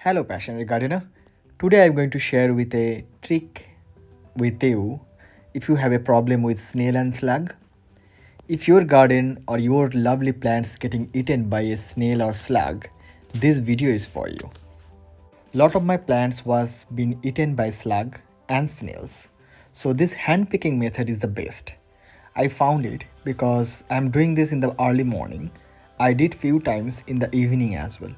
Hello, passionate gardener. Today I'm going to share with a trick with you if you have a problem with snail and slug. If your garden or your lovely plants getting eaten by a snail or slug, this video is for you. Lot of my plants was being eaten by slug and snails. So this hand picking method is the best. I found it because I'm doing this in the early morning. I did few times in the evening as well.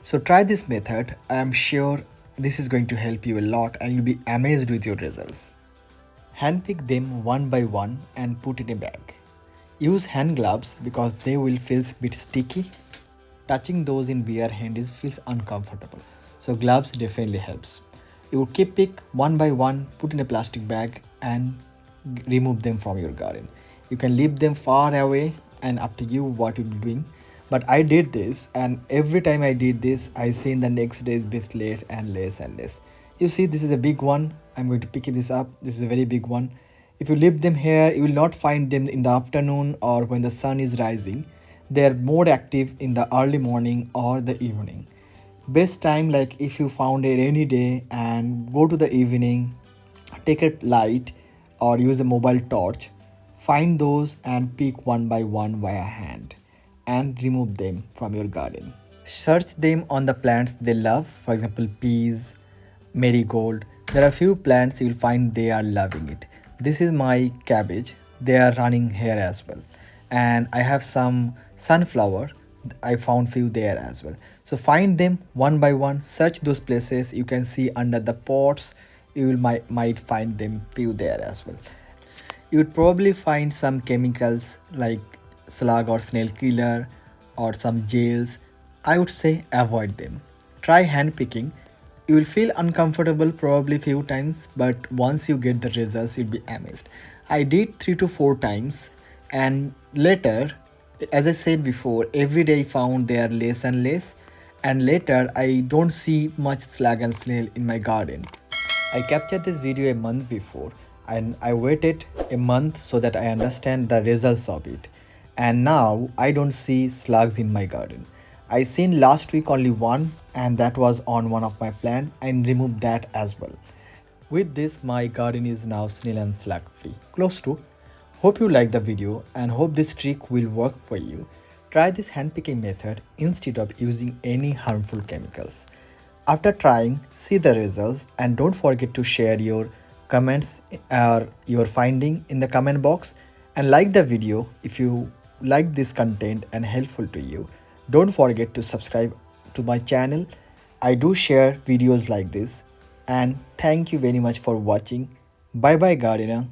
So try this method. I am sure this is going to help you a lot and you'll be amazed with your results. Hand pick them one by one and put in a bag. Use hand gloves because they will feel a bit sticky. Touching those in bare hand is feels uncomfortable. So gloves definitely helps. You keep pick one by one, put in a plastic bag and remove them from your garden. You can leave them far away and up to you what you'll be doing. But I did this and every time I did this, I seen the next day is bit late and less and less. You see this is a big one. I'm going to pick this up. This is a very big one. If you leave them here, you will not find them in the afternoon or when the sun is rising. They are more active in the early morning or the evening. Best time like if you found a rainy day and go to the evening, take a light or use a mobile torch, find those and pick one by one via hand and remove them from your garden. Search them on the plants they love, for example, peas, marigold. There are few plants you'll find they are loving it. This is my cabbage. They are running here as well. And I have some sunflower. I found few there as well. So find them one by one, search those places. You can see under the pots, you will might find them few there as well. You would probably find some chemicals like slug or snail killer or some gels. I would say avoid them. Try hand picking. You will feel uncomfortable probably few times, but once you get the results, you'll be amazed. I did 3 to 4 times, and later, as I said before, every day I found they are less and less, and later I don't see much slug and snail in my garden. I captured this video a month before and I waited a month so that I understand the results of it. And now I don't see slugs in my garden. I seen last week only one and that was on one of my plant and removed that as well. With this my garden is now snail and slug free. Close to. Hope you like the video and hope this trick will work for you. Try this hand picking method instead of using any harmful chemicals. After trying, see the results and don't forget to share your comments or your finding in the comment box and like the video if you like this content and helpful to you. Don't forget to subscribe to my channel. I do share videos like this and thank you very much for watching. Bye bye gardener.